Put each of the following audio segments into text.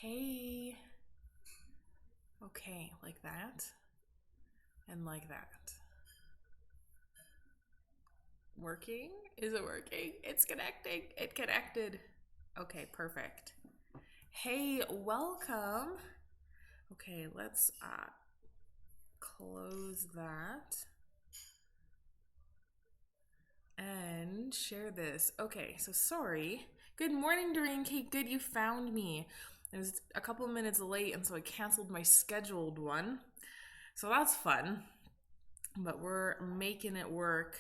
Hey. Okay, like that. And like that. Working? Is it working? It's connecting. It connected. Okay, perfect. Hey, welcome. Okay, let's close that and share this. Okay, so sorry. Good morning, Doreen Kate. Good you found me. It was a couple of minutes late, and so I canceled my scheduled one. So that's fun. But we're making it work.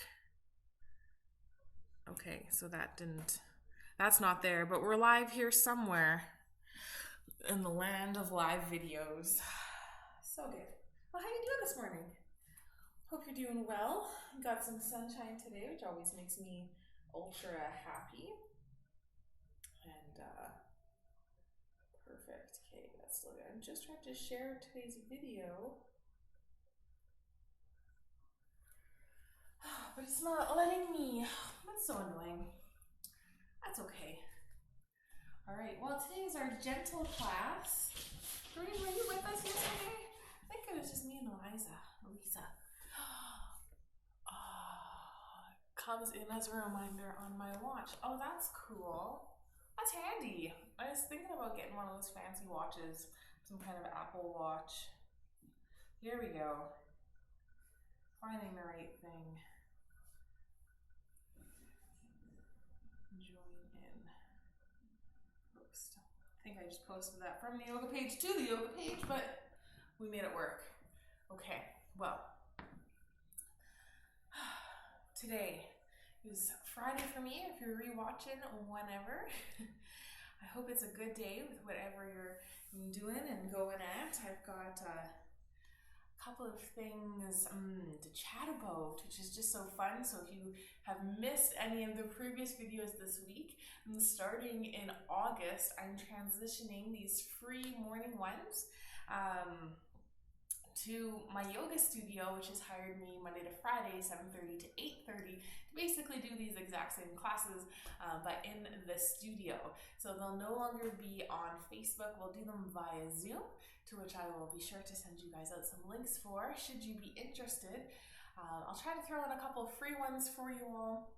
Okay, so that's not there, but we're live here somewhere in the land of live videos. So good. Well, how you doing this morning? Hope you're doing well. Got some sunshine today, which always makes me ultra happy. And perfect. Okay, that's still good. I'm just trying to share today's video. But it's not letting me. That's so annoying. That's okay. All right, well, today is our gentle class. Doreen, were you with us yesterday? I think it was just me and Lisa. Comes in as a reminder on my watch. Oh, that's cool. That's handy. I was thinking about getting one of those fancy watches, some kind of Apple Watch. Here we go. Finding the right thing. Join in. Post. I think I just posted that from the yoga page to the yoga page, but we made it work. Okay, well, today is Friday for me. If you're rewatching whenever, I hope it's a good day with whatever you're doing and going at. I've got a couple of things to chat about, which is just so fun. So if you have missed any of the previous videos this week, starting in August, I'm transitioning these free morning ones to my yoga studio, which has hired me Monday to Friday, 7:30 to 8:30, to basically do these exact same classes, but in the studio. So they'll no longer be on Facebook. We'll do them via Zoom, to which I will be sure to send you guys out some links for, should you be interested. I'll try to throw in a couple of free ones for you all,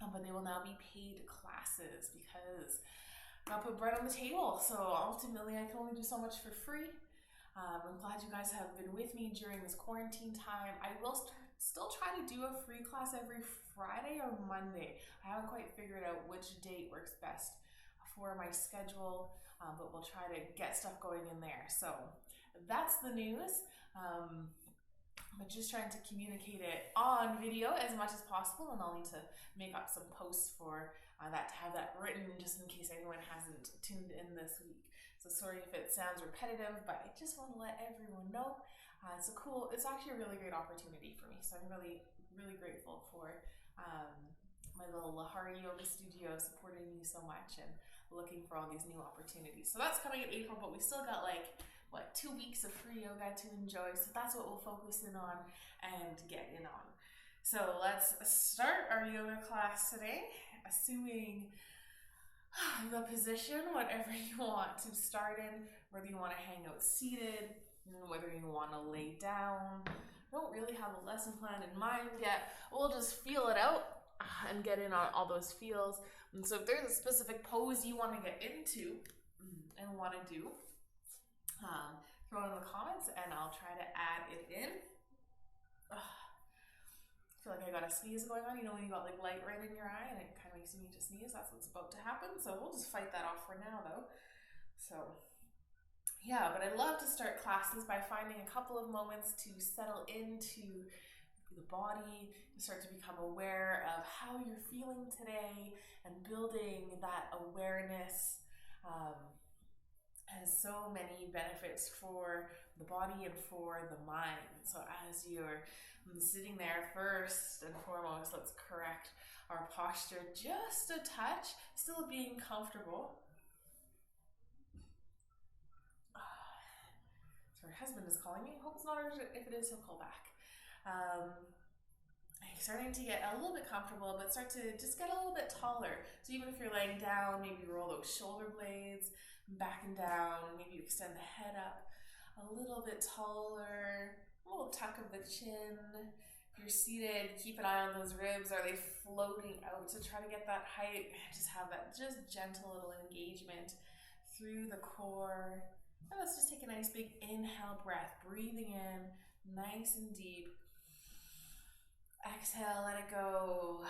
but they will now be paid classes because I'll put bread on the table. So ultimately, I can only do so much for free. I'm glad you guys have been with me during this quarantine time. I will still try to do a free class every Friday or Monday. I haven't quite figured out which date works best for my schedule, but we'll try to get stuff going in there. So that's the news. I'm just trying to communicate it on video as much as possible, and I'll need to make up some posts for that, to have that written just in case anyone hasn't tuned in this week. So sorry if it sounds repetitive, but I just want to let everyone know it's actually a really great opportunity for me. So I'm really, really grateful for my little Lahari Yoga studio supporting me so much and looking for all these new opportunities. So that's coming in April, but we still got 2 weeks of free yoga to enjoy. So that's what we'll focus in on and get in on. So let's start our yoga class today, assuming the position, whatever you want to start in, whether you want to hang out seated, whether you want to lay down. I don't really have a lesson plan in mind yet. We'll just feel it out and get in on all those feels. And so if there's a specific pose you want to get into and want to do, throw it in the comments and I'll try to add it in. I feel like I got a sneeze going on. You know when you got light right in your eye and it kind of makes you need to sneeze? That's what's about to happen. So we'll just fight that off for now though. So yeah, but I love to start classes by finding a couple of moments to settle into the body, to start to become aware of how you're feeling today, and building that awareness has so many benefits for the body and for the mind. So as you're sitting there, first and foremost, let's correct our posture just a touch, still being comfortable. So her husband is calling me. I hope it's not urgent. If it is, he'll call back. Starting to get a little bit comfortable, but start to just get a little bit taller. So even if you're laying down, maybe roll those shoulder blades, back and down. Maybe you extend the head up a little bit taller, a little tuck of the chin. If you're seated, keep an eye on those ribs. Are they floating out to try to get that height? Just have that just gentle little engagement through the core. And let's just take a nice big inhale breath, breathing in nice and deep. Exhale, let it go.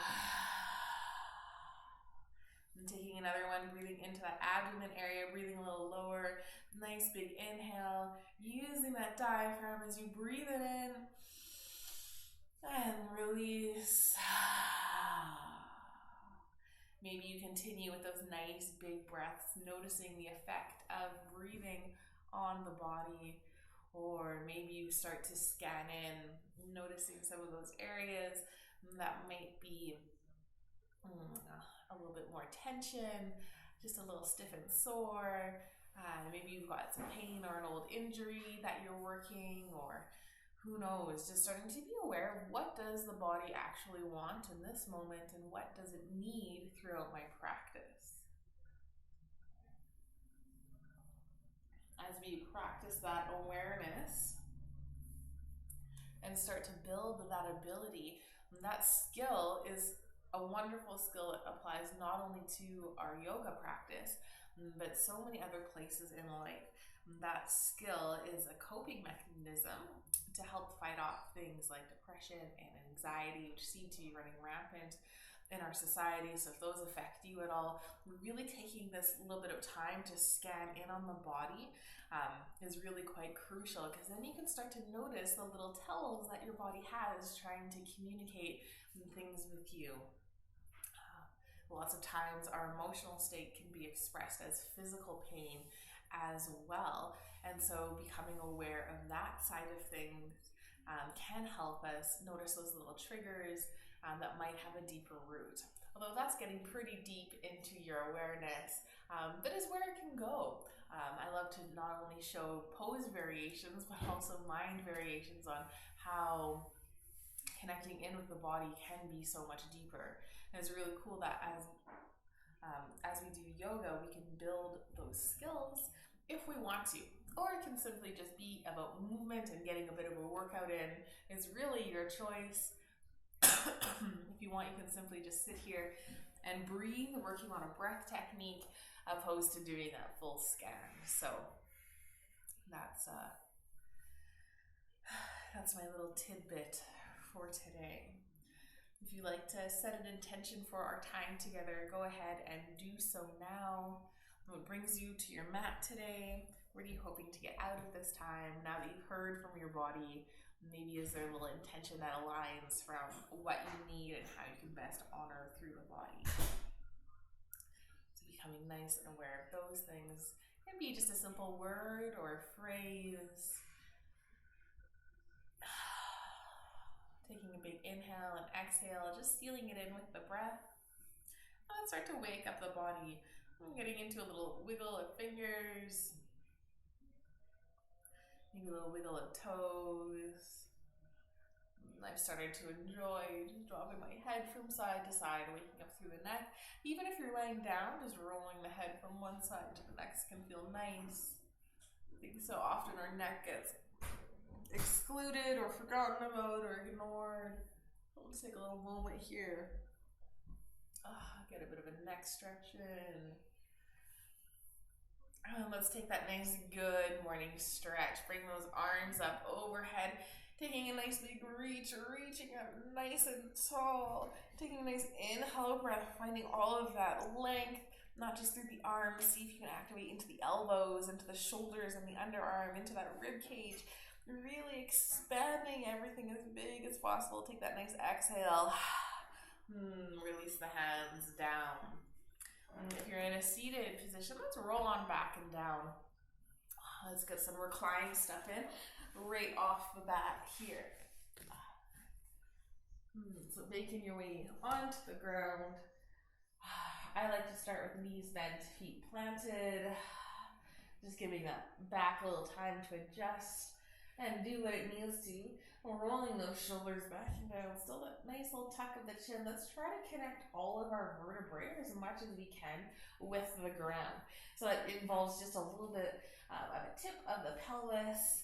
And taking another one, breathing into that abdomen area, breathing a little lower. Nice big inhale, using that diaphragm as you breathe it in and release. Maybe you continue with those nice big breaths, noticing the effect of breathing on the body, or maybe you start to scan in, noticing some of those areas that might be a little bit more tension, just a little stiff and sore. Maybe you've got some pain or an old injury that you're working, or who knows, just starting to be aware of what does the body actually want in this moment and what does it need throughout my practice. As we practice that awareness and start to build that ability, that skill is a wonderful skill that applies not only to our yoga practice, but so many other places in life. That skill is a coping mechanism to help fight off things like depression and anxiety, which seem to be running rampant in our society. So if those affect you at all, really taking this little bit of time to scan in on the body is really quite crucial, because then you can start to notice the little tells that your body has trying to communicate things with you. Lots of times our emotional state can be expressed as physical pain as well. And so becoming aware of that side of things can help us notice those little triggers that might have a deeper root. Although that's getting pretty deep into your awareness, but is where it can go. I love to not only show pose variations, but also mind variations on how connecting in with the body can be so much deeper. And it's really cool that as we do yoga, we can build those skills if we want to, or it can simply just be about movement and getting a bit of a workout in. It's really your choice. If you want, you can simply just sit here and breathe, working on a breath technique, opposed to doing that full scan. So that's my little tidbit for today. If you like to set an intention for our time together, go ahead and do so now. What brings you to your mat today? What are you hoping to get out of this time now that you've heard from your body? Maybe is there a little intention that aligns from what you need and how you can best honor through the body? So becoming nice and aware of those things. It can be just a simple word or a phrase. Taking a big inhale and exhale, just sealing it in with the breath. And then start to wake up the body. I'm getting into a little wiggle of fingers, maybe a little wiggle of toes. And I've started to enjoy just dropping my head from side to side, waking up through the neck. Even if you're laying down, just rolling the head from one side to the next can feel nice. I think so often our neck gets excluded or forgotten about or ignored. I'll just take a little moment here. Get a bit of a neck stretch in. Let's take that nice good morning stretch. Bring those arms up overhead. Taking a nice big reach, reaching up nice and tall. Taking a nice inhale breath, finding all of that length, not just through the arms. See if you can activate into the elbows, into the shoulders and the underarm, into that rib cage. Really expanding everything as big as possible. Take that nice exhale. Release the hands down. If you're in a seated position, let's roll on back and down. Let's get some recline stuff in right off the bat here. So making your way onto the ground. I like to start with knees bent, feet planted. Just giving that back a little time to adjust and do what it needs to. Rolling those shoulders back and down. Still that nice little tuck of the chin. Let's try to connect all of our vertebrae as much as we can with the ground. So it involves just a little bit of a tip of the pelvis,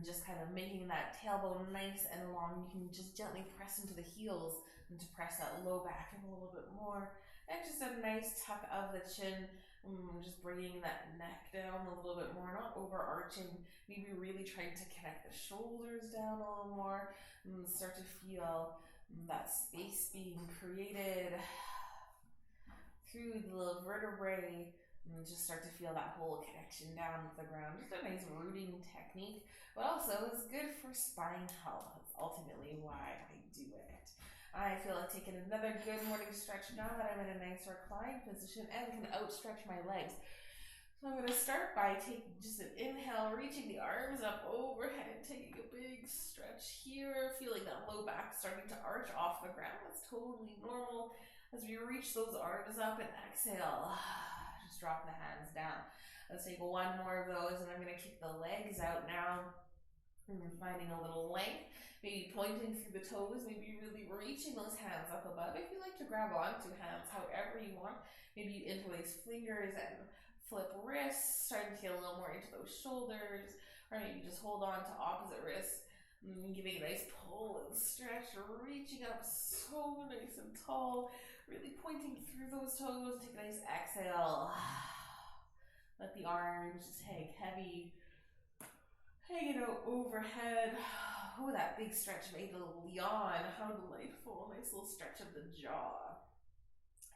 just kind of making that tailbone nice and long. You can just gently press into the heels and to press that low back in a little bit more. And just a nice tuck of the chin, just bringing that neck down a little bit more, not overarching. Maybe really trying to connect the shoulders down a little more. Start to feel that space being created through the little vertebrae. Just start to feel that whole connection down with the ground. Just a nice rooting technique, but also is good for spine health. That's ultimately why I do it. I feel like taking another good morning stretch now that I'm in a nice reclined position and can outstretch my legs. So I'm going to start by taking just an inhale, reaching the arms up overhead, taking a big stretch here, feeling that low back starting to arch off the ground. That's totally normal. As we reach those arms up and exhale, just drop the hands down. Let's take one more of those, and I'm going to kick the legs out now. Finding a little length, maybe pointing through the toes, maybe really reaching those hands up above. If you like to grab onto hands however you want, maybe you interlace fingers and flip wrists, starting to get a little more into those shoulders, or maybe just hold on to opposite wrists, giving a nice pull and stretch, reaching up so nice and tall, really pointing through those toes. Take a nice exhale. Let the arms just hang heavy, hanging out overhead. Oh, that big stretch made the yawn. How delightful. Nice little stretch of the jaw.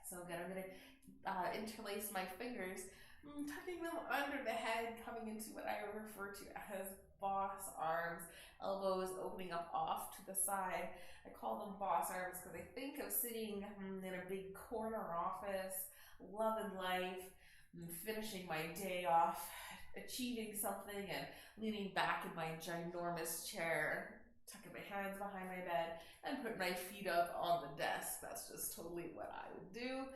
So good. I'm going to interlace my fingers, tucking them under the head, coming into what I refer to as boss arms. Elbows opening up off to the side. I call them boss arms because I think of sitting in a big corner office, loving life, finishing my day off, achieving something, and leaning back in my ginormous chair, tucking my hands behind my bed, and put my feet up on the desk. That's just totally what I would do.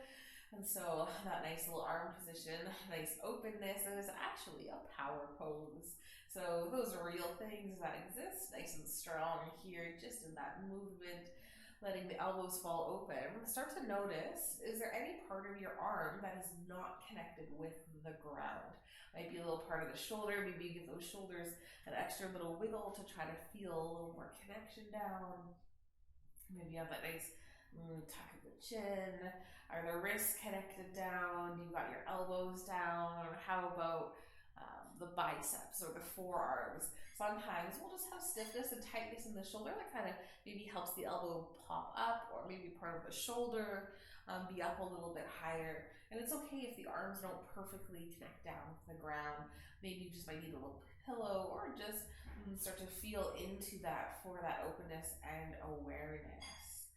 And so that nice little arm position, nice openness, and is actually a power pose. So those are real things that exist, nice and strong here, just in that movement, letting the elbows fall open. Start to notice, is there any part of your arm that is not connected with the ground? Might be a little part of the shoulder. Maybe give those shoulders an extra little wiggle to try to feel a little more connection down. Maybe you have that nice tuck of the chin. Are the wrists connected down? You've got your elbows down. How about the biceps or the forearms? Sometimes we'll just have stiffness and tightness in the shoulder that kind of maybe helps the elbow pop up, or maybe part of the shoulder be up a little bit higher. And it's okay if the arms don't perfectly connect down with the ground. Maybe you just might need a little pillow, or just start to feel into that for that openness and awareness.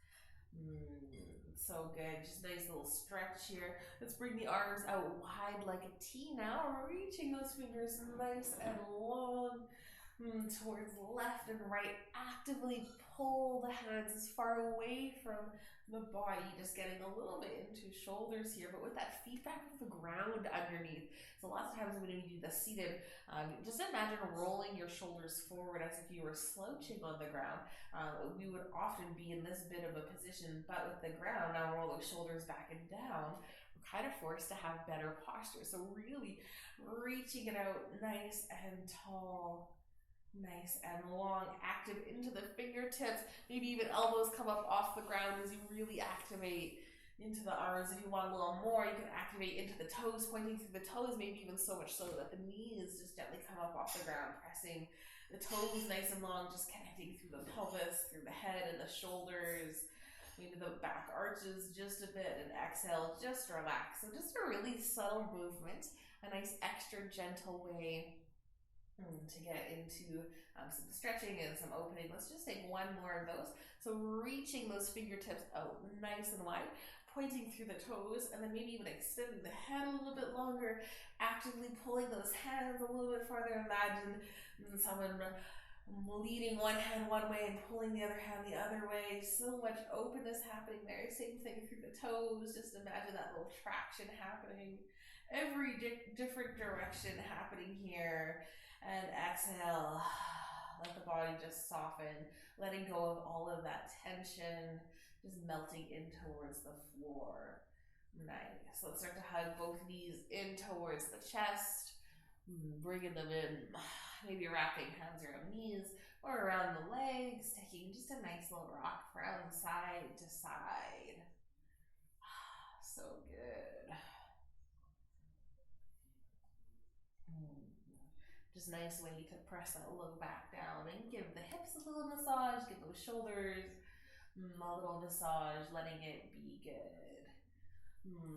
So good. Just nice little stretch here. Let's bring the arms out wide like a T now, reaching those fingers nice and long towards left and right. Actively pull the hands as far away from the body, just getting a little bit into shoulders here, but with that feedback of the ground underneath. So lots of times when you do the seated, just imagine rolling your shoulders forward as if you were slouching on the ground. We would often be in this bit of a position, but with the ground, now roll those shoulders back and down, we're kind of forced to have better posture. So really reaching it out nice and tall, nice and long, active into the fingertips. Maybe even elbows come up off the ground as you really activate into the arms. If you want a little more, you can activate into the toes, pointing through the toes, maybe even so much so that the knees just gently come up off the ground, pressing the toes nice and long, just connecting through the pelvis, through the head and the shoulders. Maybe the back arches just a bit, and exhale, just relax. So just a really subtle movement, a nice extra gentle way to get into some stretching and some opening. Let's just take one more of those. So reaching those fingertips out nice and wide, pointing through the toes, and then maybe even extending the head a little bit longer, actively pulling those hands a little bit farther. Imagine someone leading one hand one way and pulling the other hand the other way. So much openness happening there. Same thing through the toes. Just imagine that little traction happening. Every different direction happening here. And exhale, let the body just soften, letting go of all of that tension, just melting in towards the floor. Nice. Let's start to hug both knees in towards the chest, bringing them in. Maybe wrapping hands around knees or around the legs, taking just a nice little rock from side to side. So good. Just a nice way to press that low back down and give the hips a little massage, give those shoulders a little massage, letting it be good.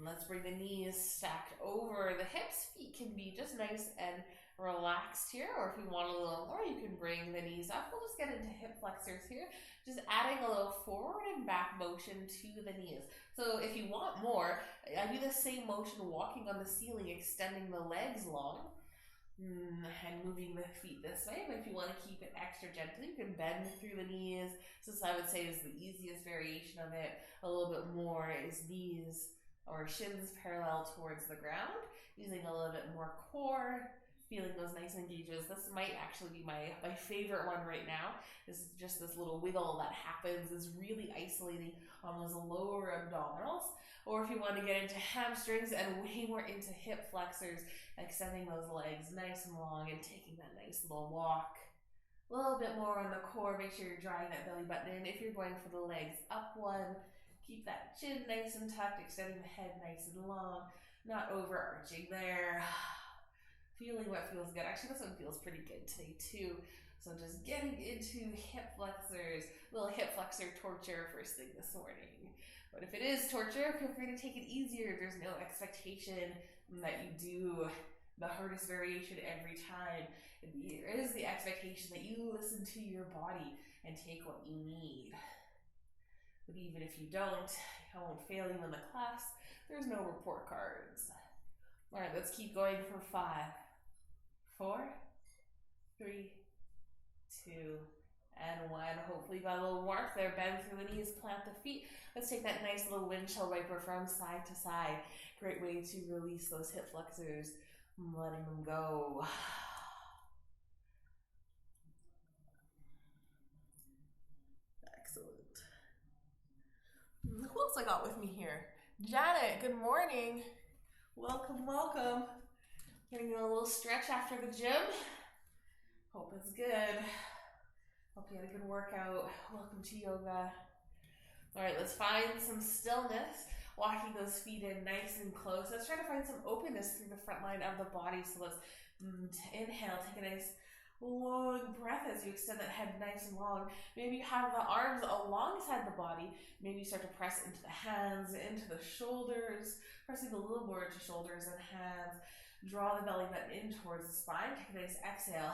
Let's bring the knees stacked over the hips. Feet can be just nice and relaxed here, or if you want a little more, you can bring the knees up. We'll just get into hip flexors here, just adding a little forward and back motion to the knees. So if you want more, I do the same motion walking on the ceiling, extending the legs long and moving the feet this way. But if you want to keep it extra gentle, you can bend through the knees. This I would say is the easiest variation of it. A little bit more is knees or shins parallel towards the ground, using a little bit more core, feeling those nice engages. This might actually be my favorite one right now. This is just this little wiggle that happens, is really isolating on those lower abdominals. Or if you want to get into hamstrings and way more into hip flexors, extending those legs nice and long and taking that nice little walk. A little bit more on the core, make sure you're drawing that belly button in. If you're going for the legs up one, keep that chin nice and tucked, extending the head nice and long, not overarching there. Feeling what feels good. Actually, this one feels pretty good today too. So just getting into hip flexors, little hip flexor torture first thing this morning. But if it is torture, feel free to take it easier. There's no expectation that you do the hardest variation every time. There is the expectation that you listen to your body and take what you need. But even if you don't, I won't fail you in the class. There's no report cards. All right, let's keep going for 5, 4, 3, 2, and 1. Hopefully you got a little warmth there. Bend through the knees, plant the feet. Let's take that nice little windshield wiper from side to side. Great way to release those hip flexors, letting them go. Excellent. Who else I got with me here? Janet, good morning. Welcome, welcome. Getting a little stretch after the gym. Hope it's good. Hope you had a good workout. Welcome to yoga. All right, let's find some stillness. Walking those feet in nice and close. Let's try to find some openness through the front line of the body. So let's inhale, take a nice long breath as you extend that head nice and long. Maybe you have the arms alongside the body. Maybe you start to press into the hands, into the shoulders, pressing a little more into shoulders and hands. Draw the belly button in towards the spine. Take a nice exhale.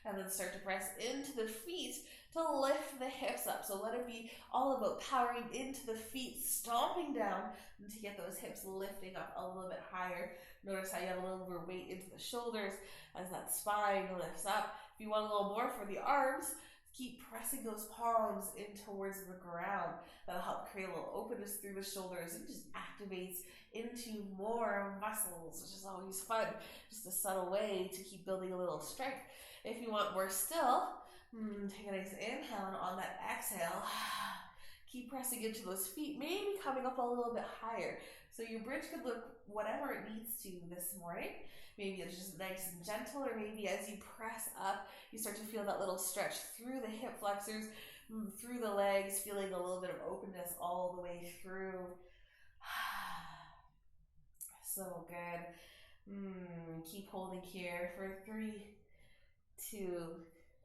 And then start to press into the feet to lift the hips up. So let it be all about powering into the feet, stomping down, and to get those hips lifting up a little bit higher. Notice how you have a little more weight into the shoulders as that spine lifts up. If you want a little more for the arms, keep pressing those palms in towards the ground. That'll help create a little openness through the shoulders and just activates into more muscles, which is always fun. Just a subtle way to keep building a little strength. If you want more still, take a nice inhale, and on that exhale, keep pressing into those feet, maybe coming up a little bit higher. So your bridge could look whatever it needs to this morning. Maybe it's just nice and gentle, or maybe as you press up, you start to feel that little stretch through the hip flexors, through the legs, feeling a little bit of openness all the way through. So good. Keep holding here for 3, 2,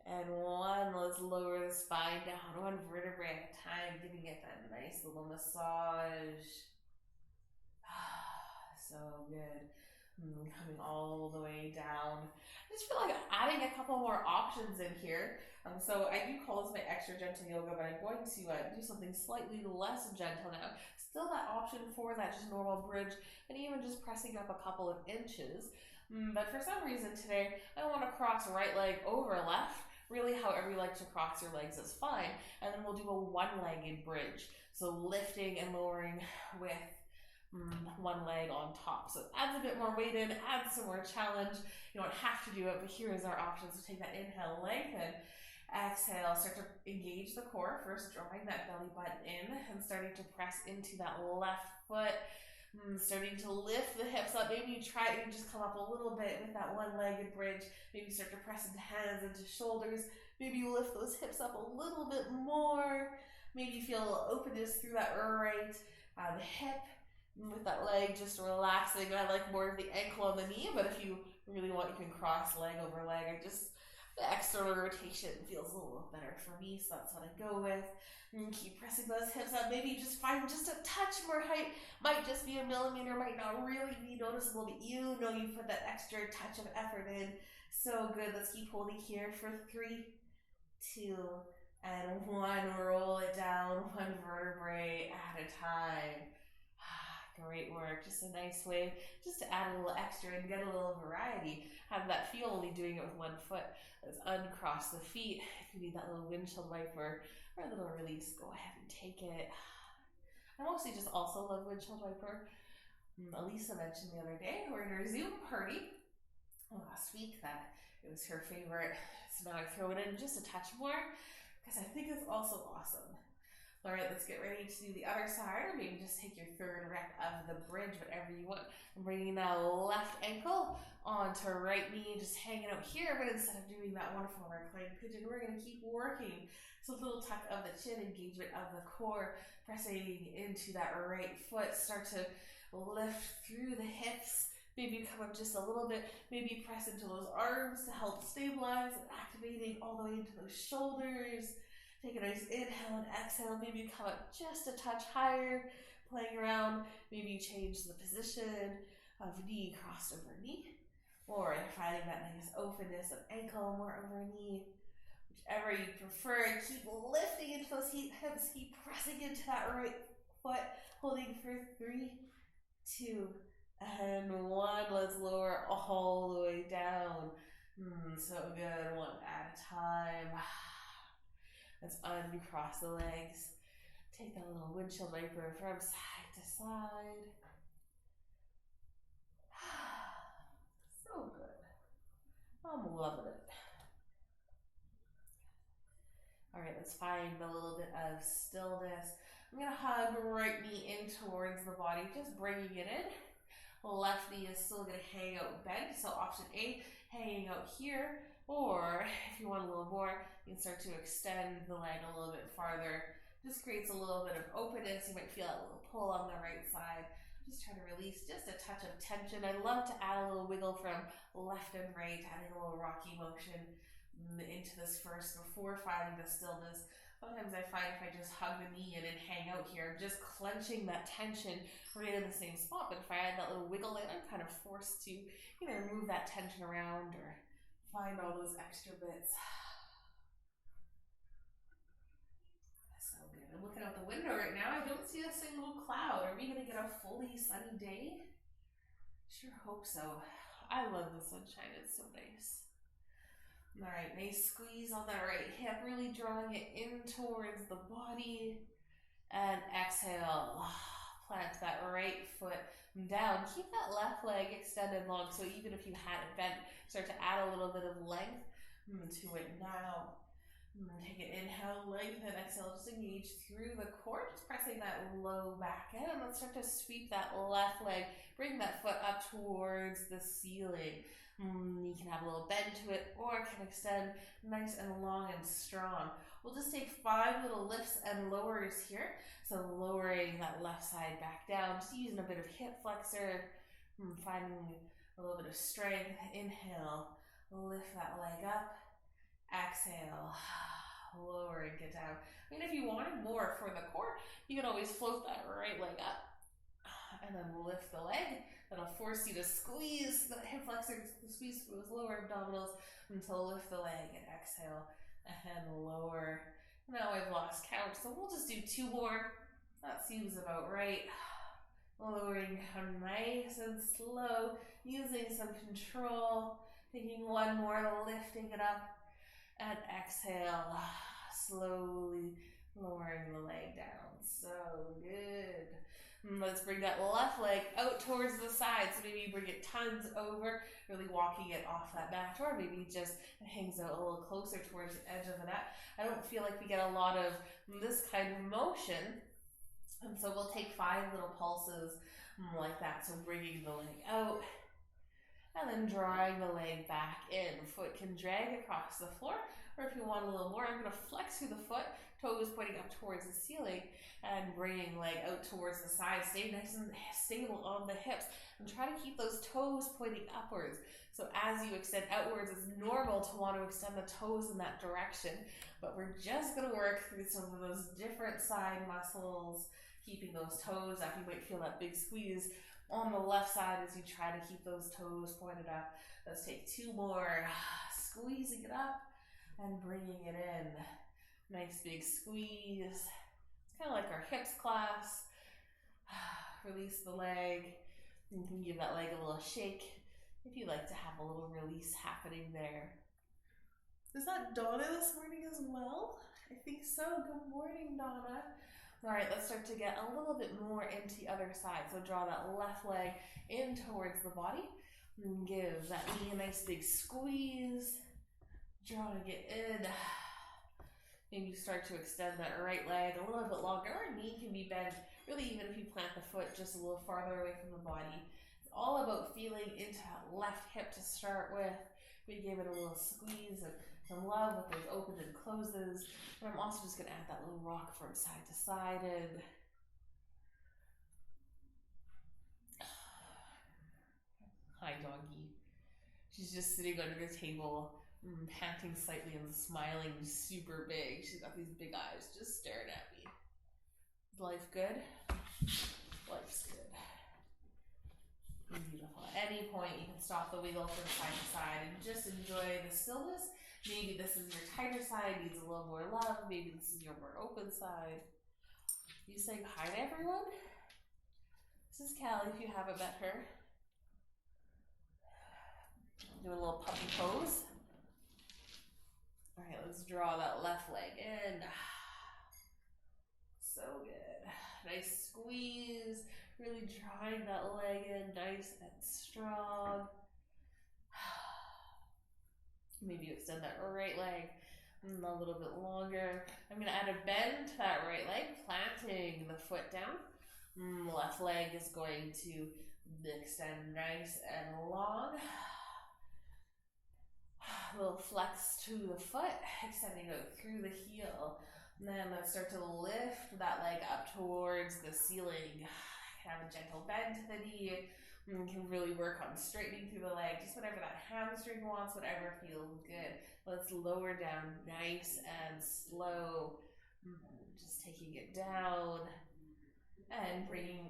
and 1. Let's lower the spine down, 1 vertebrae at a time, giving it that nice little massage. So good. Coming all the way down. I just feel like adding a couple more options in here. So I do call this my extra gentle yoga, but I'm going to do something slightly less gentle now. Still that option for that just normal bridge, and even just pressing up a couple of inches. But for some reason today, I want to cross right leg over left. Really, however you like to cross your legs is fine. And then we'll do a one-legged bridge. So lifting and lowering with one leg on top. So it adds a bit more weight in, adds some more challenge. You don't have to do it, but here is our option. So take that inhale, lengthen. Exhale, start to engage the core. First, drawing that belly button in and starting to press into that left foot. Starting to lift the hips up. Maybe you try and just come up a little bit with that one-legged bridge. Maybe start to press into hands, into shoulders. Maybe you lift those hips up a little bit more. Maybe you feel a little openness through that right the hip with that leg just relaxing. I like more of the ankle on the knee, but if you really want, you can cross leg over leg. The external rotation feels a little better for me, so that's what I go with. And keep pressing those hips up. Maybe just find just a touch more height. Might just be a millimeter, might not really be noticeable, but you know you put that extra touch of effort in. So good. Let's keep holding here for 3, 2, and 1. Roll it down, one vertebrae at a time. Great work. Just a nice way just to add a little extra and get a little variety. Have that feel only doing it with one foot. Let's uncross the feet. If you need that little windshield wiper or a little release, go ahead and take it. I mostly just also love windshield wiper. Elisa mentioned the other day, we're in our Zoom party last week that it was her favorite. So now I throw it in just a touch more because I think it's also awesome. All right, let's get ready to do the other side, or maybe just take your third rep of the bridge, whatever you want. I'm bringing that left ankle onto right knee, just hanging out here, but instead of doing that wonderful reclined pigeon, we're gonna keep working. So a little tuck of the chin, engagement of the core, pressing into that right foot, start to lift through the hips. Maybe you come up just a little bit, maybe press into those arms to help stabilize, and activating all the way into those shoulders. Take a nice inhale and exhale. Maybe you come up just a touch higher, playing around. Maybe you change the position of knee crossed over knee, or finding that nice openness of ankle more over knee. Whichever you prefer. Keep lifting into those hips. Keep pressing into that right foot. Holding for 3, 2, and 1. Let's lower all the way down. So good. One at a time. Let's uncross the legs. Take that little windshield wiper from side to side. So good. I'm loving it. All right, let's find a little bit of stillness. I'm gonna hug right knee in towards the body, just bringing it in. Left knee is still gonna hang out bent, so option A, hanging out here, or if you want a little more, you can start to extend the leg a little bit farther. Just creates a little bit of openness. You might feel a little pull on the right side. Just try to release just a touch of tension. I love to add a little wiggle from left and right, adding a little rocky motion into this first before finding the stillness. Sometimes I find if I just hug the knee in and hang out here, I'm just clenching that tension right in the same spot. But if I add that little wiggle in, I'm kind of forced to either move that tension around or find all those extra bits. So good. I'm looking out the window right now. I don't see a single cloud. Are we going to get a fully sunny day? Sure hope so. I love the sunshine. It's so nice. All right, nice squeeze on that right hip, really drawing it in towards the body. And exhale, plant that right foot down. Keep that left leg extended long, so even if you had it bent, start to add a little bit of length to it now. Take an inhale, lengthen, exhale, just engage through the core, just pressing that low back in. And let's start to sweep that left leg, bring that foot up towards the ceiling. You can have a little bend to it, or it can extend nice and long and strong. We'll just take 5 little lifts and lowers here. So lowering that left side back down, just using a bit of hip flexor, finding a little bit of strength. Inhale, lift that leg up. Exhale, lower and get down. I mean, if you wanted more for the core, you can always float that right leg up and then lift the leg. That'll force you to squeeze the hip flexor, squeeze those lower abdominals until lift the leg and exhale and lower. Now I've lost count, so we'll just do 2 more. That seems about right. Lowering nice and slow, using some control. Taking 1 more, lifting it up. And exhale, slowly lowering the leg down. So good. Let's bring that left leg out towards the side. So maybe you bring it tons over, really walking it off that mat, or maybe just it hangs out a little closer towards the edge of the mat. I don't feel like we get a lot of this kind of motion. And so we'll take 5 little pulses like that. So bringing the leg out and then drawing the leg back in. Foot can drag across the floor, or if you want a little more, I'm going to flex through the foot, toes pointing up towards the ceiling, and bringing leg out towards the side. Stay nice and stable on the hips, and try to keep those toes pointing upwards. So as you extend outwards, it's normal to want to extend the toes in that direction, but we're just going to work through some of those different side muscles, keeping those toes up. You might feel that big squeeze on the left side as you try to keep those toes pointed up. Let's take 2 more. Squeezing it up and bringing it in. Nice big squeeze. It's kind of like our hips class. Release the leg. You can give that leg a little shake if you like to have a little release happening there. Is that Donna this morning as well? I think so. Good morning, Donna. All right, let's start to get a little bit more into the other side. So draw that left leg in towards the body. And give that knee a nice big squeeze. Drawing it in. Maybe you start to extend that right leg a little bit longer. Our knee can be bent, really, even if you plant the foot just a little farther away from the body. It's all about feeling into that left hip to start with. We give it a little squeeze and some love with those opens and closes. And I'm also just going to add that little rock from side to side. And hi, doggy. She's just sitting under the table, panting slightly and smiling super big. She's got these big eyes just staring at me. Is life good? Life's good. Beautiful. At any point, you can stop the wiggle from side to side and just enjoy the stillness. Maybe this is your tighter side, needs a little more love. Maybe this is your more open side. You saying hi to everyone? This is Callie, if you haven't met her. Do a little puppy pose. All right, let's draw that left leg in. So good. Nice squeeze. Really drawing that leg in nice and strong. Maybe you extend that right leg a little bit longer. I'm going to add a bend to that right leg, planting the foot down. Left leg is going to extend nice and long. A little flex to the foot, extending out through the heel. And then let's start to lift that leg up towards the ceiling. Have a gentle bend to the knee. You can really work on straightening through the leg, just whatever that hamstring wants, whatever feels good. Let's lower down nice and slow. Just taking it down and bringing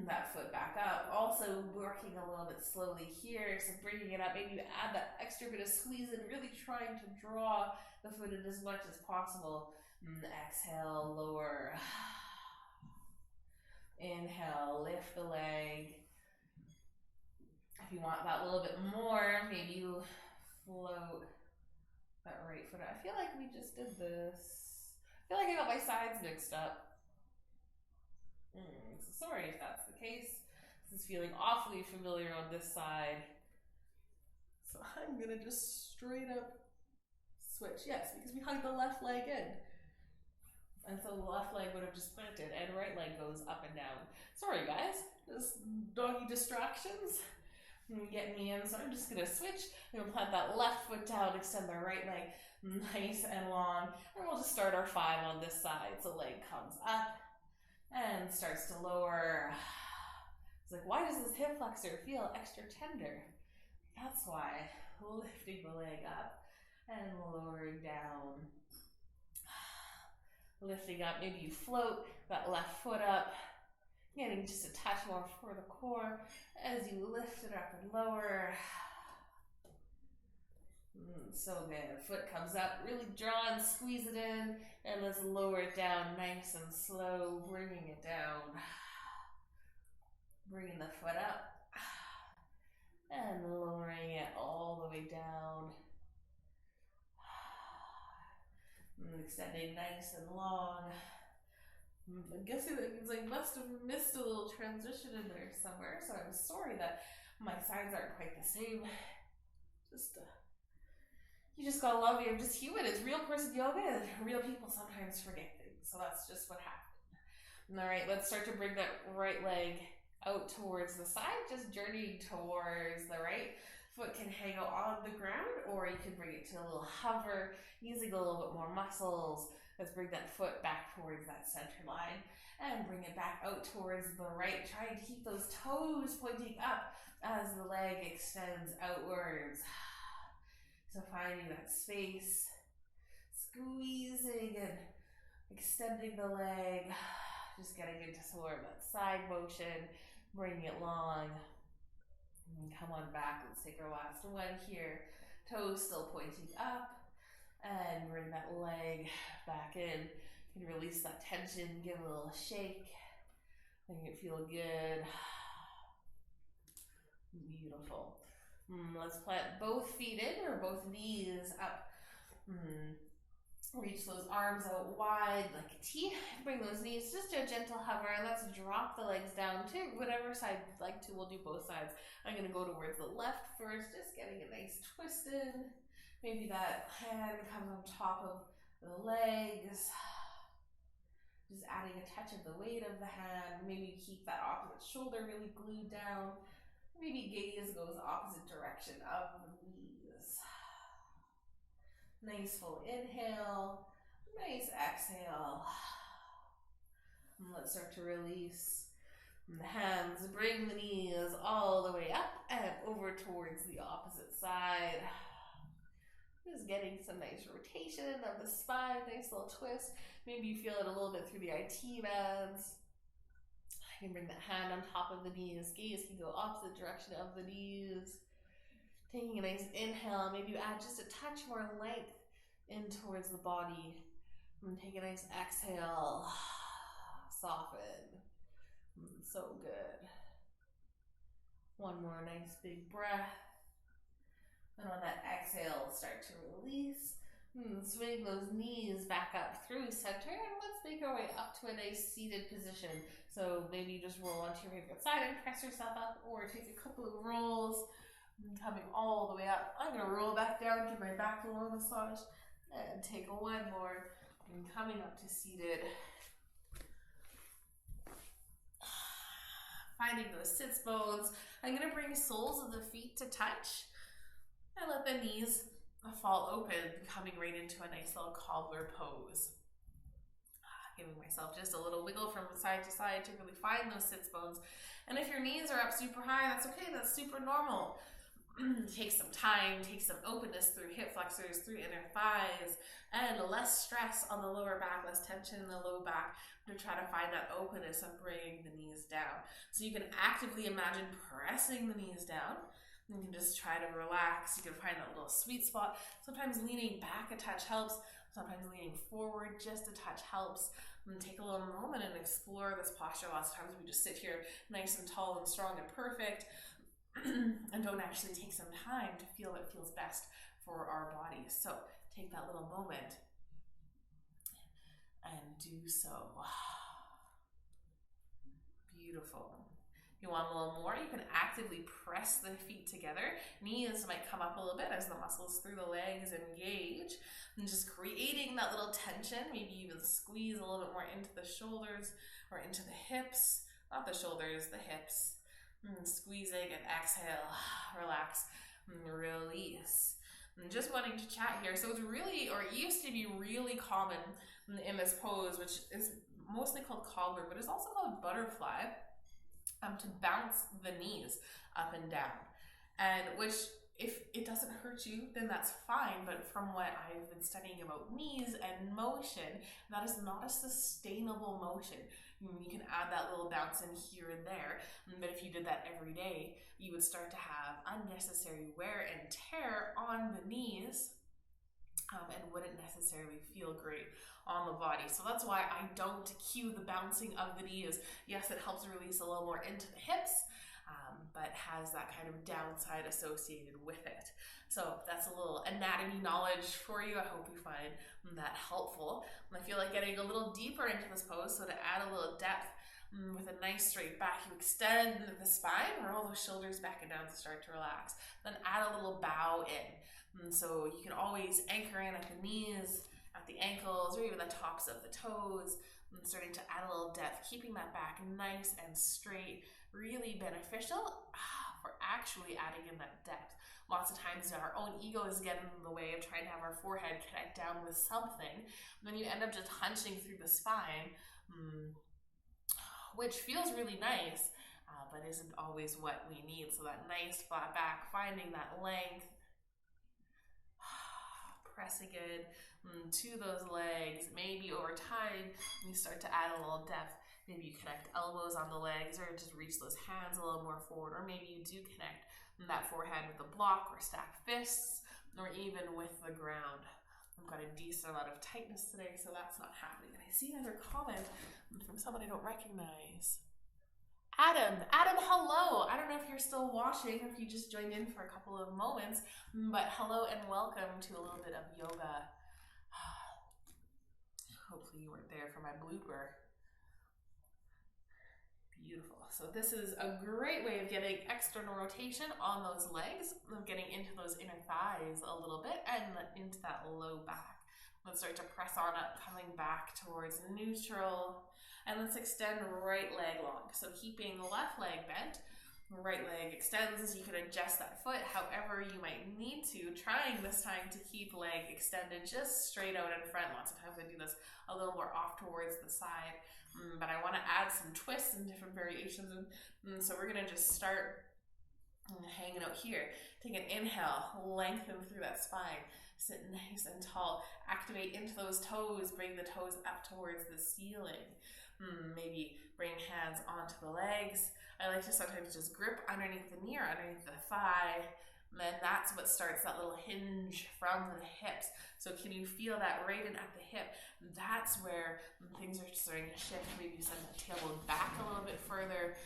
that foot back up. Also working a little bit slowly here, so bringing it up. Maybe you add that extra bit of squeeze and really trying to draw the foot in as much as possible. Exhale, lower. Inhale, lift the leg. If you want that a little bit more, maybe you float that right foot. I feel like we just did this. I feel like I got my sides mixed up. So sorry if that's the case. This is feeling awfully familiar on this side. So I'm gonna just straight up switch. Yes, because we hugged the left leg in. And so the left leg would have just planted and right leg goes up and down. Sorry guys, just doggy distractions. Get me in, so I'm just gonna switch. I'm gonna plant that left foot down, extend the right leg nice and long, and we'll just start our 5 on this side. So leg comes up and starts to lower. It's like, why does this hip flexor feel extra tender? That's why. Lifting the leg up and lowering down. Lifting up, maybe you float that left foot up, getting just a touch more for the core as you lift it up and lower. So good. Foot comes up, really draw and squeeze it in, and let's lower it down nice and slow, bringing it down. Bringing the foot up and lowering it all the way down. Extending nice and long. I'm guessing that means I must have missed a little transition in there somewhere, so I'm sorry that my sides aren't quite the same. You just gotta love it. I'm just human. It's real person yoga, and real people sometimes forget things, so that's just what happened. All right, let's start to bring that right leg out towards the side, just journeying towards the right. Foot can hang out on the ground, or you can bring it to a little hover, using a little bit more muscles. Let's bring that foot back towards that center line and bring it back out towards the right. Try to keep those toes pointing up as the leg extends outwards. So finding that space, squeezing and extending the leg, just getting into sort of that side motion, bring it long. And come on back. Let's take our last one here. Toes still pointing up. And bring that leg back in. You can release that tension, give it a little shake. Make it feel good. Beautiful. Let's plant both feet in or both knees up. Reach those arms out wide like a T. Bring those knees just to a gentle hover, and let's drop the legs down to whatever side you'd like to. We'll do both sides. I'm going to go towards the left first, just getting a nice twist in. Maybe that hand comes on top of the legs. Just adding a touch of the weight of the hand. Maybe keep that opposite shoulder really glued down. Maybe gaze goes opposite direction of the knees. Nice full inhale. Nice exhale. And let's start to release the hands. Bring the knees all the way up and over towards the opposite side. Just getting some nice rotation of the spine, nice little twist. Maybe you feel it a little bit through the IT bands. You can bring that hand on top of the knees. Gaze can go opposite direction of the knees. Taking a nice inhale, maybe you add just a touch more length in towards the body. And take a nice exhale. Soften. So good. One more nice big breath. And on that exhale, start to release. Swing those knees back up through center, and let's make our way up to a nice seated position. So maybe you just roll onto your favorite side and press yourself up, or take a couple of rolls, coming all the way up. I'm gonna roll back down, give my back a little massage, and take one more, and coming up to seated. Finding those sits bones. I'm gonna bring soles of the feet to touch. And let the knees fall open, coming right into a nice little cobbler pose. Giving myself just a little wiggle from side to side to really find those sits bones. And if your knees are up super high, that's okay, that's super normal. Take some time, take some openness through hip flexors, through inner thighs, and less stress on the lower back, less tension in the low back to try to find that openness of bringing the knees down. So you can actively imagine pressing the knees down. You can just try to relax. You can find that little sweet spot. Sometimes leaning back a touch helps. Sometimes leaning forward just a touch helps. And take a little moment and explore this posture. Lots of times we just sit here nice and tall and strong and perfect and don't actually take some time to feel what feels best for our bodies. So take that little moment and do so. Beautiful. You want a little more, you can actively press the feet together. Knees might come up a little bit as the muscles through the legs engage. And just creating that little tension, maybe even squeeze a little bit more into the shoulders or into the hips. Not the shoulders, the hips. Squeezing and exhale, relax, release. I'm just wanting to chat here. So it's really, or it used to be really common in this pose, which is mostly called cobbler, but it's also called butterfly. To bounce the knees up and down, and which, if it doesn't hurt you, then that's fine. But from what I've been studying about knees and motion, that is not a sustainable motion. You can add that little bounce in here and there, but if you did that every day, you would start to have unnecessary wear and tear on the knees, and wouldn't necessarily feel great on the body. So that's why I don't cue the bouncing of the knees. Yes, it helps release a little more into the hips, but has that kind of downside associated with it. So that's a little anatomy knowledge for you. I hope you find that helpful. And I feel like getting a little deeper into this pose, so to add a little depth, with a nice straight back, you extend the spine, roll those shoulders back and down to start to relax. Then add a little bow in. And so you can always anchor in at the knees, at the ankles, or even the tops of the toes, and starting to add a little depth, keeping that back nice and straight, really beneficial for actually adding in that depth. Lots of times our own egos get in the way of trying to have our forehead connect down with something, and then you end up just hunching through the spine, which feels really nice, but isn't always what we need. So that nice flat back, finding that length, pressing it to those legs. Maybe over time, you start to add a little depth. Maybe you connect elbows on the legs, or just reach those hands a little more forward, or maybe you do connect that forehead with the block or stacked fists, or even with the ground. I've got a decent amount of tightness today, so that's not happening. And I see another comment from someone I don't recognize. Adam, hello. I don't know if you're still watching or if you just joined in for a couple of moments, but hello and welcome to a little bit of yoga. Hopefully you weren't there for my blooper. Beautiful. So this is a great way of getting external rotation on those legs, of getting into those inner thighs a little bit and into that low back. Let's start to press on up, coming back towards neutral. And let's extend right leg long. So keeping the left leg bent, right leg extends. You can adjust that foot however you might need to, trying this time to keep leg extended just straight out in front. Lots of times I do this a little more off towards the side, but I want to add some twists and different variations. And so we're going to just start hanging out here. Take an inhale, lengthen through that spine. Sit nice and tall. Activate into those toes. Bring the toes up towards the ceiling. Maybe bring hands onto the legs. I like to sometimes just grip underneath the knee or underneath the thigh. And then that's what starts that little hinge from the hips. So can you feel that right in at the hip? That's where things are starting to shift. Maybe you send that tailbone back a little bit further.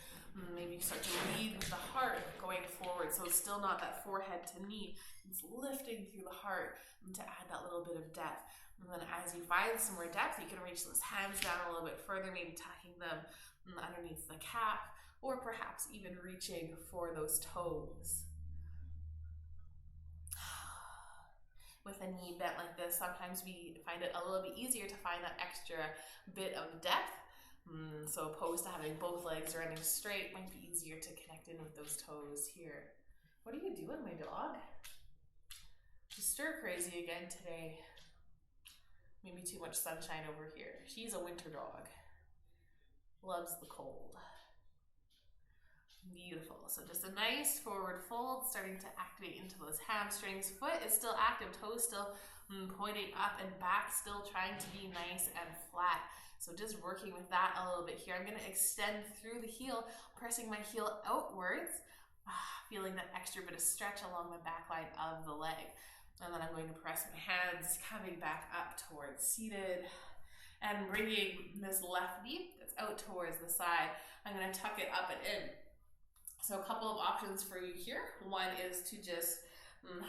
Maybe you start to lead with the heart going forward. So it's still not that forehead to knee. It's lifting through the heart to add that little bit of depth. And then as you find some more depth, you can reach those hands down a little bit further, maybe tucking them underneath the calf, or perhaps even reaching for those toes. With a knee bent like this, sometimes we find it a little bit easier to find that extra bit of depth. So opposed to having both legs running straight, might be easier to connect in with those toes here. What are you doing, my dog? She's stir crazy again today. Maybe too much sunshine over here. She's a winter dog. Loves the cold. Beautiful. So just a nice forward fold, starting to activate into those hamstrings. Foot is still active, toes still pointing up and back, still trying to be nice and flat. So just working with that a little bit here. I'm going to extend through the heel, pressing my heel outwards, feeling that extra bit of stretch along the back line of the leg. And then I'm going to press my hands coming back up towards seated and bringing this left knee that's out towards the side. I'm going to tuck it up and in. So a couple of options for you here. One is to just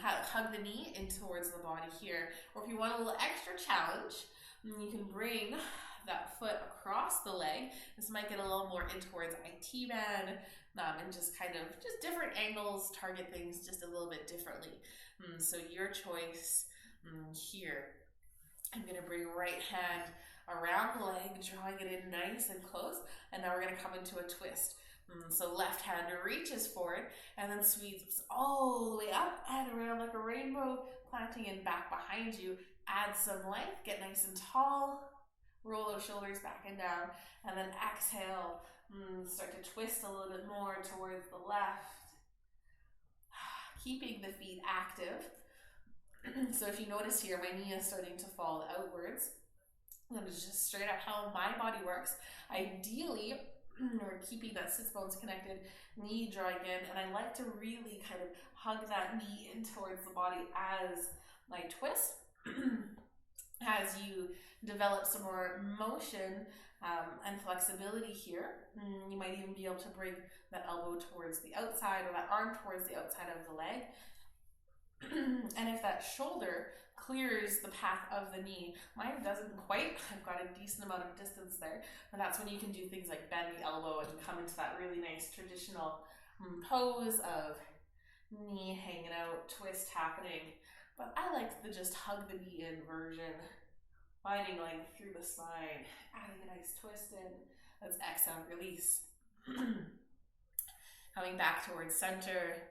hug the knee in towards the body here. Or if you want a little extra challenge, you can bring that foot across the leg. This might get a little more in towards IT band, and just kind of just different angles, target things just a little bit differently. So your choice here. I'm going to bring right hand around the leg, drawing it in nice and close, and now we're going to come into a twist. So left hand reaches forward and then sweeps all the way up and around like a rainbow, planting in back behind you. Add some length, get nice and tall, roll those shoulders back and down, and then exhale, start to twist a little bit more towards the left, keeping the feet active. So if you notice here, my knee is starting to fall outwards. That is just straight up how my body works. Ideally, we're keeping that sits bones connected, knee drawing in, and I like to really kind of hug that knee in towards the body as I twist. As you develop some more motion and flexibility here, you might even be able to bring that elbow towards the outside or that arm towards the outside of the leg. And if that shoulder clears the path of the knee, mine doesn't quite, I've got a decent amount of distance there, and that's when you can do things like bend the elbow and come into that really nice traditional pose of knee hanging out, twist happening. But I like the just hug the knee in version, finding length through the spine, adding a nice twist in. Let's exhale, release. Coming back towards center,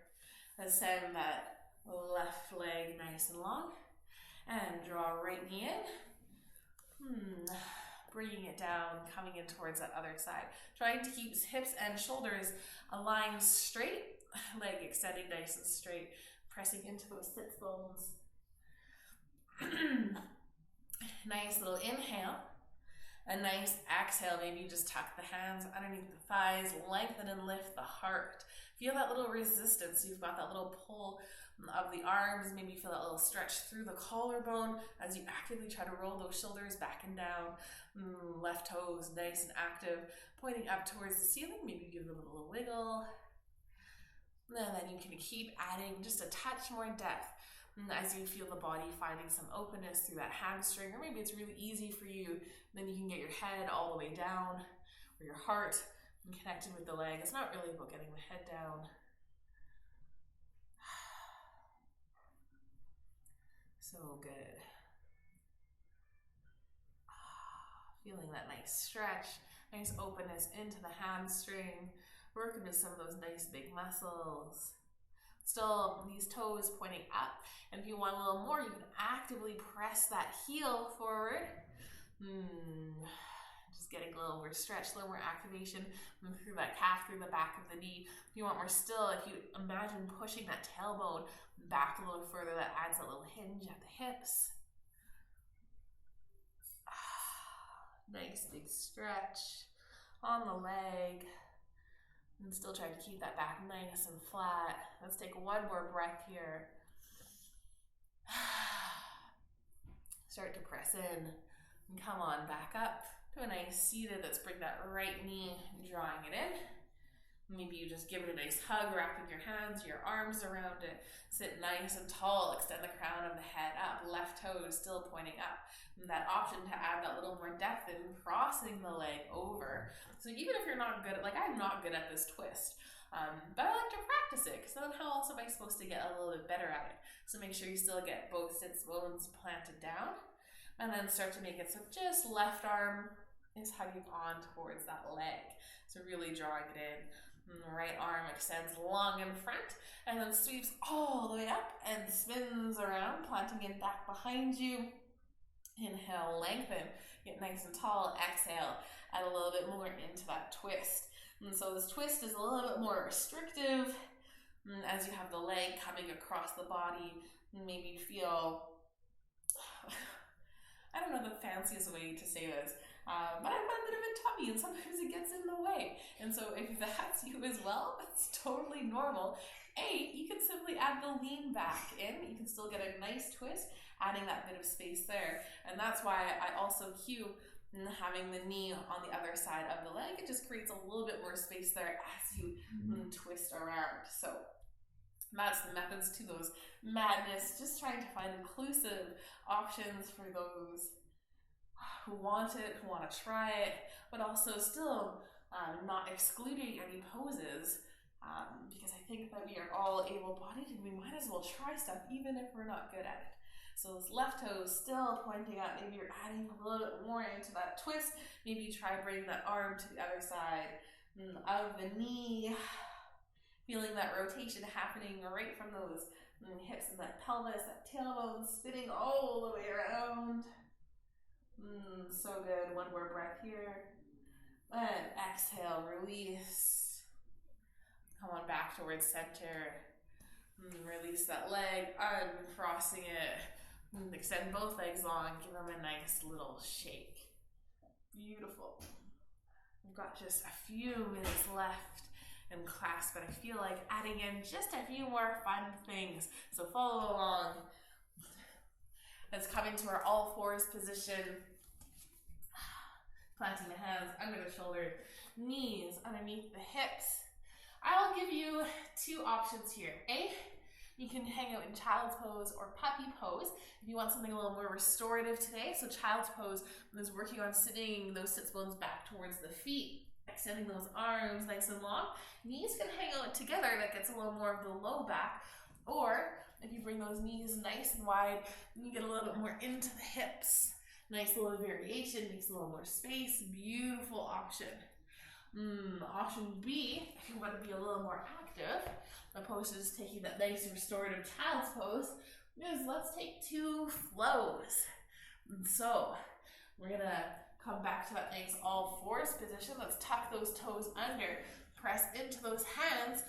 ascend that left leg nice and long, and draw right knee in. Bringing it down, coming in towards that other side. Trying to keep hips and shoulders aligned straight, leg extending nice and straight, pressing into those sits bones. Nice little inhale. A nice exhale, maybe you just tuck the hands underneath the thighs, lengthen and lift the heart. Feel that little resistance. You've got that little pull of the arms. Maybe feel that little stretch through the collarbone as you actively try to roll those shoulders back and down. Left toes nice and active, pointing up towards the ceiling. Maybe give them a little wiggle. And then you can keep adding just a touch more depth as you feel the body finding some openness through that hamstring, or maybe it's really easy for you, then you can get your head all the way down, or your heart, and connecting with the leg. It's not really about getting the head down. So good. Feeling that nice stretch, nice openness into the hamstring, working with some of those nice big muscles. Still, these toes pointing up. And if you want a little more, you can actively press that heel forward. Just getting a little more stretch, a little more activation through that calf, through the back of the knee. If you want more still, if you imagine pushing that tailbone back a little further, that adds a little hinge at the hips. Nice big stretch on the leg. And still try to keep that back nice and flat. Let's take one more breath here. Start to press in. And come on back up to a nice seated. Let's bring that right knee, drawing it in. Maybe you just give it a nice hug, wrapping your hands, your arms around it. Sit nice and tall, extend the crown of the head up, left toes still pointing up. And that option to add that little more depth in crossing the leg over. So even if you're not good at, like I'm not good at this twist, but I like to practice it, because then how else am I supposed to get a little bit better at it? So make sure you still get both sits bones planted down, and then start to make it so just left arm is hugging on towards that leg. So really drawing it in. And the right arm extends long in front and then sweeps all the way up and spins around, planting it back behind you. Inhale, lengthen, get nice and tall. Exhale, add a little bit more into that twist. And so this twist is a little bit more restrictive as you have the leg coming across the body. Maybe feel, I don't know the fanciest way to say this, but I've got a bit of a tummy and sometimes it gets in the way. And so if that's you as well, that's totally normal. You can simply add the lean back in. You can still get a nice twist, adding that bit of space there. And that's why I also cue having the knee on the other side of the leg. It just creates a little bit more space there as you twist around. So that's the methods to those madness. Just trying to find inclusive options for those who want it, who want to try it, but also still not excluding any poses, because I think that we are all able-bodied and we might as well try stuff even if we're not good at it. So this left toe is still pointing out. Maybe you're adding a little bit more into that twist. Maybe you try bringing that arm to the other side of the knee. Feeling that rotation happening right from those hips and that pelvis, that tailbone spinning all the way around. So good. One more breath here. And exhale, release. Come on back towards center. Release that leg, uncrossing it. Extend both legs long, give them a nice little shake. Beautiful. We've got just a few minutes left in class, but I feel like adding in just a few more fun things. So follow along. Let's come into our all fours position. Planting the hands under the shoulder, knees underneath the hips. I'll give you two options here. You can hang out in child's pose or puppy pose if you want something a little more restorative today. So child's pose is working on sitting those sits bones back towards the feet, extending those arms nice and long. Knees can hang out together, that gets a little more of the low back. Or if you bring those knees nice and wide, you get a little bit more into the hips. Nice little variation, makes a little more space. Beautiful option. Option B, if you want to be a little more active, opposed to just taking that nice restorative child's pose, is let's take two flows. And so we're gonna come back to that nice all fours position. Let's tuck those toes under, press into those hands,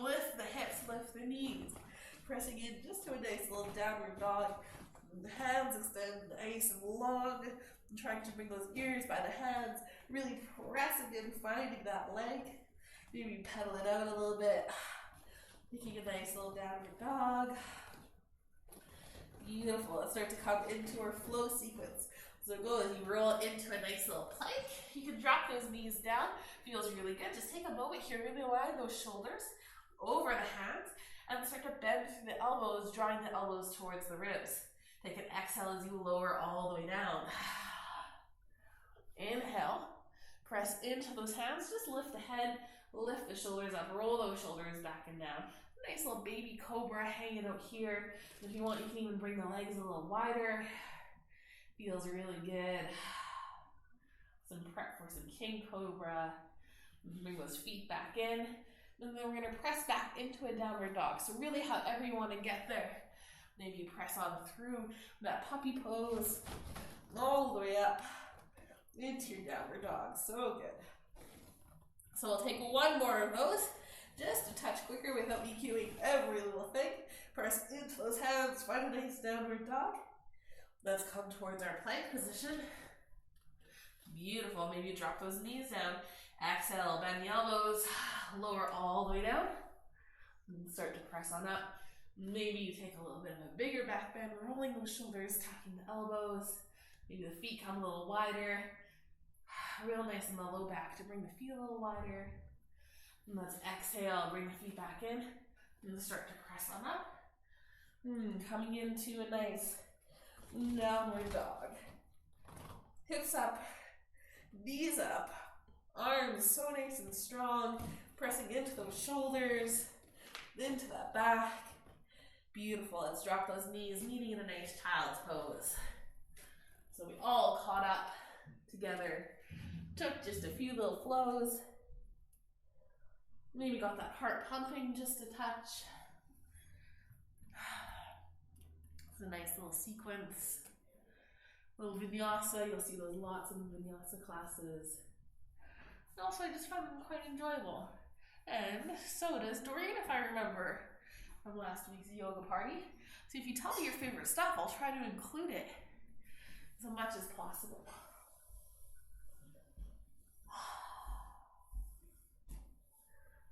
lift the hips, lift the knees, pressing in just to a nice little downward dog. The hands extend nice and long. I'm trying to bring those ears by the hands, really pressing in, finding that length. Maybe pedal it out a little bit. Making a nice little downward dog. Beautiful. Let's start to come into our flow sequence. So go as you roll into a nice little plank. You can drop those knees down. Feels really good. Just take a moment here, really align those shoulders over the hands and start to bend through the elbows, drawing the elbows towards the ribs. Take an exhale as you lower all the way down. Inhale, press into those hands, just lift the head, lift the shoulders up, roll those shoulders back and down. Nice little baby cobra hanging out here. If you want, you can even bring the legs a little wider. Feels really good. Some prep for some king cobra. Bring those feet back in. And then we're gonna press back into a downward dog. So really however you wanna get there. Maybe you press on through that puppy pose, all the way up into your downward dog. So good. So we'll take one more of those, just a touch quicker without me cueing every little thing. Press into those hands, find a nice downward dog. Let's come towards our plank position. Beautiful. Maybe you drop those knees down. Exhale, bend the elbows, lower all the way down. And start to press on up. Maybe you take a little bit of a bigger back bend, rolling those shoulders, tucking the elbows. Maybe the feet come a little wider. Real nice in the low back to bring the feet a little wider. And let's exhale, bring the feet back in. And start to press on up. Coming into a nice downward dog. Hips up, knees up, arms so nice and strong. Pressing into those shoulders, into that back. Beautiful. Let's drop those knees, meeting in a nice child's pose. So we all caught up together. Took just a few little flows. Maybe got that heart pumping just a touch. It's a nice little sequence. Little vinyasa. You'll see those lots in the vinyasa classes. And also I just found them quite enjoyable. And so does Doreen, if I remember from last week's yoga party. So if you tell me your favorite stuff, I'll try to include it as much as possible.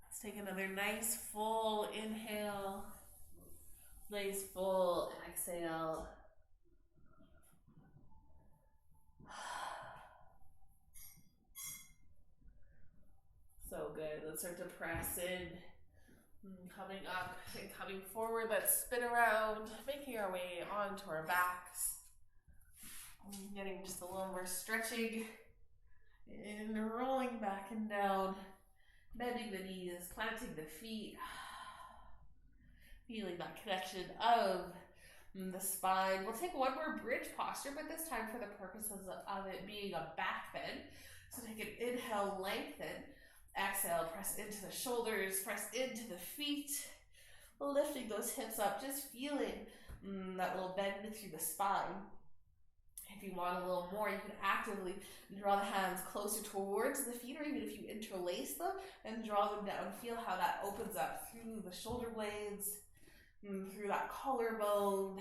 Let's take another nice full inhale, nice full exhale. So good. Let's start to press in. Coming up and coming forward, let's spin around, making our way onto our backs. Getting just a little more stretching and rolling back and down, bending the knees, planting the feet, feeling that connection of the spine. We'll take one more bridge posture, but this time for the purposes of it being a back bend. So take an inhale, lengthen. Exhale, press into the shoulders, press into the feet, lifting those hips up, just feeling that little bend through the spine. If you want a little more, you can actively draw the hands closer towards the feet, or even if you interlace them and draw them down, feel how that opens up through the shoulder blades, through that collarbone,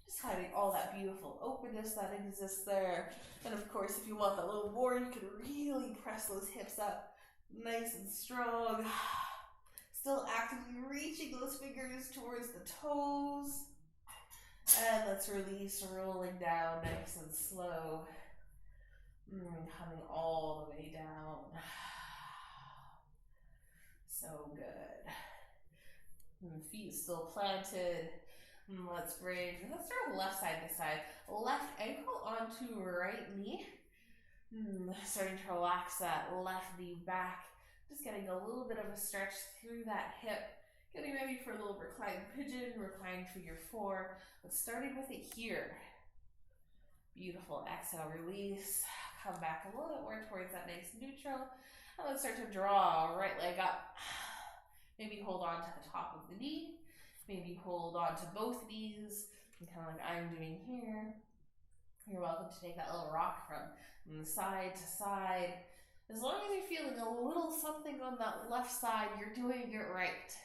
just hiding all that beautiful openness that exists there. And of course, if you want a little more, you can really press those hips up nice and strong. Still actively reaching those fingers towards the toes. And let's release, rolling down nice and slow. Coming all the way down. So good. Feet still planted. Let's start left side to side. Left ankle onto right knee. Starting to relax that left knee back. Just getting a little bit of a stretch through that hip. Getting ready for a little reclined pigeon, reclined figure four. But starting with it here. Beautiful. Exhale, release. Come back a little bit more towards that nice neutral. And let's start to draw right leg up. Maybe hold on to the top of the knee. Maybe hold on to both knees. And kind of like I'm doing here. You're welcome to take that little rock from side to side. As long as you're feeling a little something on that left side, you're doing it right.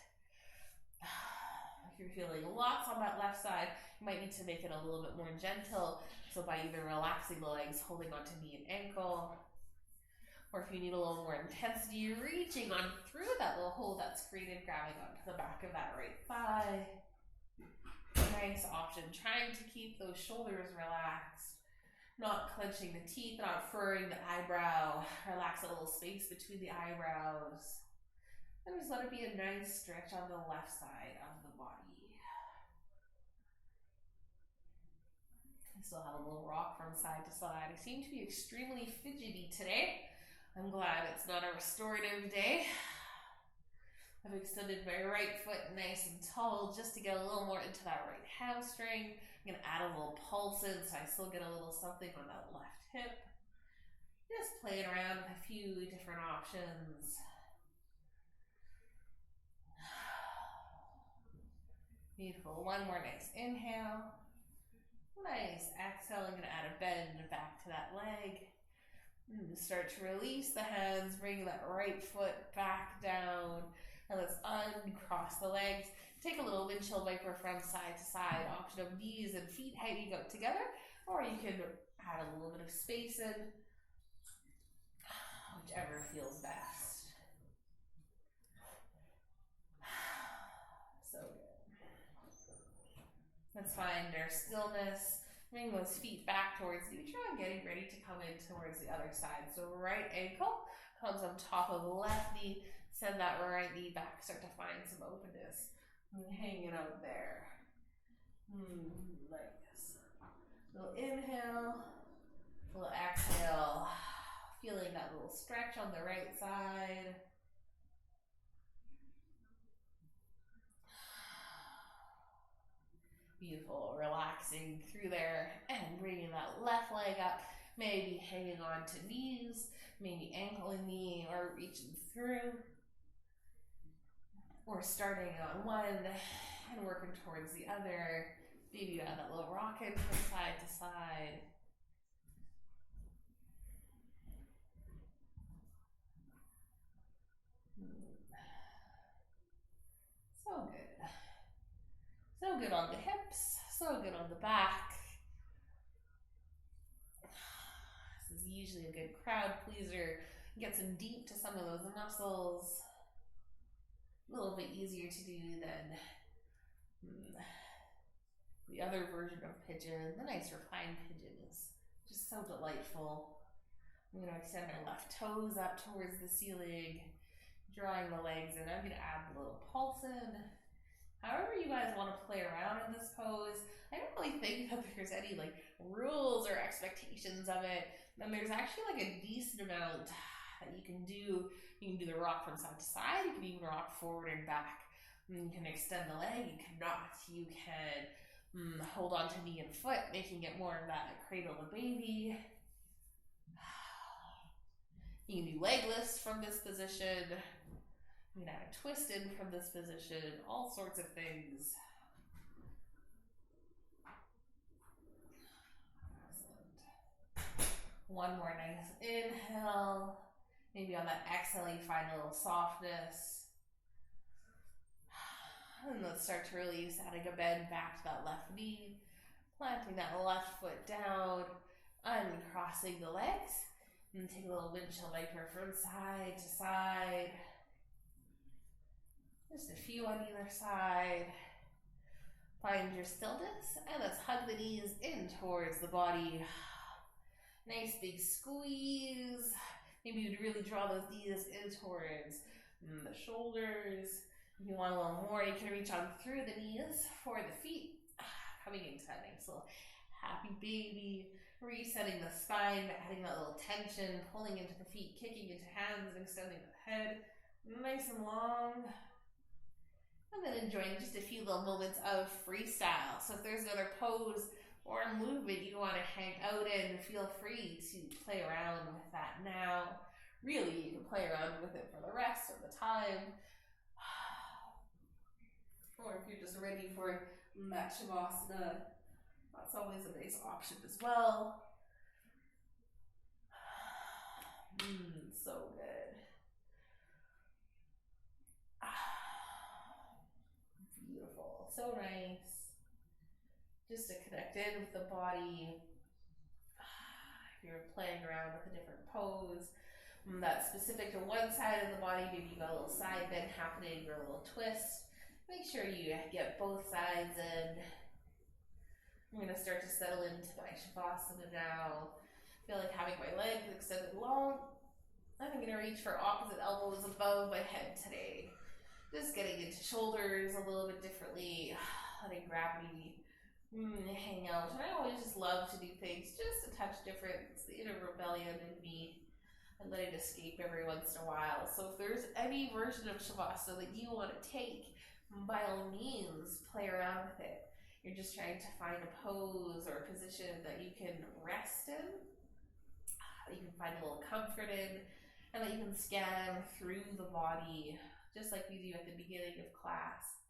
If you're feeling lots on that left side, you might need to make it a little bit more gentle. So by either relaxing the legs, holding onto knee and ankle, or if you need a little more intensity, reaching on through that little hole that's created, grabbing onto the back of that right thigh. Nice option. Trying to keep those shoulders relaxed. Not clenching the teeth, not furrowing the eyebrow. Relax a little space between the eyebrows. And just let it be a nice stretch on the left side of the body. I still have a little rock from side to side. I seem to be extremely fidgety today. I'm glad it's not a restorative day. I've extended my right foot nice and tall just to get a little more into that right hamstring. I'm going to add a little pulse in so I still get a little something on that left hip. Just playing around with a few different options. Beautiful. One more nice inhale. Nice. Exhale. I'm going to add a bend back to that leg. Start to release the hands. Bring that right foot back down. And let's uncross the legs. Take a little windshield wiper from side to side. Option of knees and feet hanging out together. Or you can add a little bit of space in. Whichever feels best. So good. Let's find our stillness. Bring those feet back towards neutral and getting ready to come in towards the other side. So right ankle comes on top of the left knee. Send that right knee back. Start to find some openness. Hanging out there. Nice. Little inhale. Little exhale. Feeling that little stretch on the right side. Beautiful. Relaxing through there and bringing that left leg up. Maybe hanging on to knees. Maybe ankle and knee or reaching through. Or starting on one and working towards the other. Maybe you add that little rocket from side to side. So good. So good on the hips. So good on the back. This is usually a good crowd pleaser. Get some deep to some of those muscles. A little bit easier to do than the other version of pigeon. The nice reclined pigeon is just so delightful. I'm going to extend our left toes up towards the ceiling, drawing the legs in. I'm going to add a little pulse in. However you guys want to play around in this pose. I don't really think that there's any like rules or expectations of it. And there's actually like a decent amount that you can do. You can do the rock from side to side. You can even rock forward and back. You can extend the leg. You cannot. You can hold on to knee and foot, making it more of that cradle to baby. You can do leg lifts from this position. You can add a twist in from this position. All sorts of things. Excellent. One more nice inhale. Maybe on that exhale you find a little softness. And let's start to release, adding a bend back to that left knee. Planting that left foot down. Uncrossing the legs. And take a little windshield wiper from side to side. Just a few on either side. Find your stillness, and let's hug the knees in towards the body. Nice big squeeze. Maybe you'd really draw those knees in towards the shoulders. If you want a little more, you can reach on through the knees for the feet. Coming into that nice little happy baby. Resetting the spine, adding that little tension, pulling into the feet, kicking into hands, and extending the head. Nice and long. And then enjoying just a few little moments of freestyle. So if there's another pose or movement you want to hang out in, feel free to play around with that now. Really, you can play around with it for the rest of the time. Or if you're just ready for that Shavasana, that's always a nice option as well. So good. Beautiful. So nice. Just to connect in with the body. If you're playing around with a different pose that's specific to one side of the body, maybe you got a little side bend happening or a little twist. Make sure you get both sides in. I'm going to start to settle into my Shavasana now. Feel like having my legs extended long. I'm going to reach for opposite elbows above my head today. Just getting into shoulders a little bit differently. Letting gravity hang out. And I always just love to do things just a touch different. It's the inner rebellion in me. I let it escape every once in a while. So if there's any version of Shavasana that you want to take, by all means, play around with it. You're just trying to find a pose or a position that you can rest in, that you can find a little comfort in, and that you can scan through the body, just like we do at the beginning of class.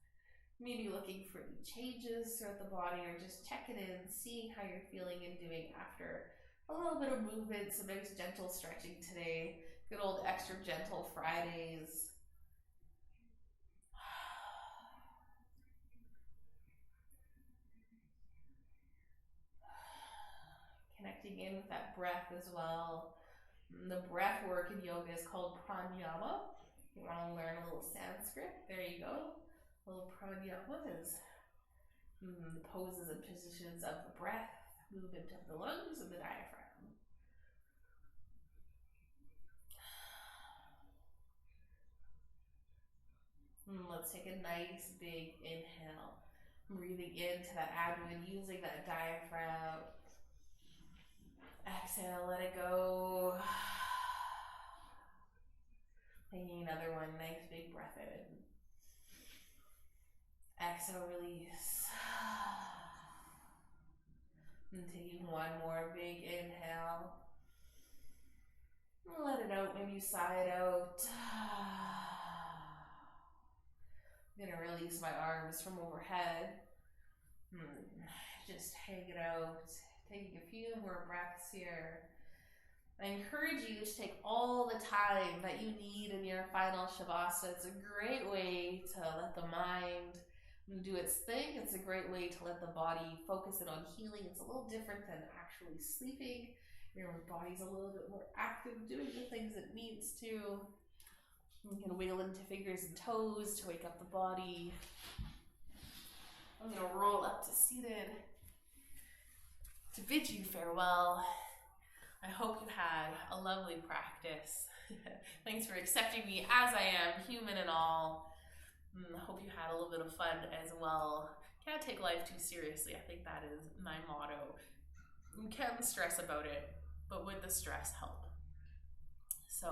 Maybe looking for any changes throughout the body, or just checking in, seeing how you're feeling and doing after a little bit of movement, some nice gentle stretching today. Good old extra gentle Fridays. Connecting in with that breath as well. The breath work in yoga is called pranayama. If you want to learn a little Sanskrit, there you go. A little pranayama is the poses and positions of the breath, movement of the lungs and the diaphragm. Let's take a nice big inhale. Breathing into that abdomen, using that diaphragm. Exhale, let it go. Taking another one, nice big breath in. Exhale, release. And taking one more big inhale. Let it out, maybe sigh it out. I'm gonna release my arms from overhead. Just hang it out. Taking a few more breaths here. I encourage you to take all the time that you need in your final Shavasana. It's a great way to let the mind do its thing. It's a great way to let the body focus in on healing. It's a little different than actually sleeping. Your body's a little bit more active, doing the things it needs to. You can wiggle into fingers and toes to wake up the body. I'm going to roll up to seated to bid you farewell. I hope you had a lovely practice. Thanks for accepting me as I am, human and all. I hope you had a little bit of fun as well. Can't take life too seriously. I think that is my motto. You can stress about it, but would the stress help? So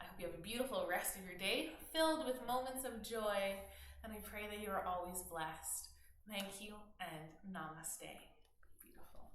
I hope you have a beautiful rest of your day, filled with moments of joy, and I pray that you are always blessed. Thank you, and namaste. Beautiful.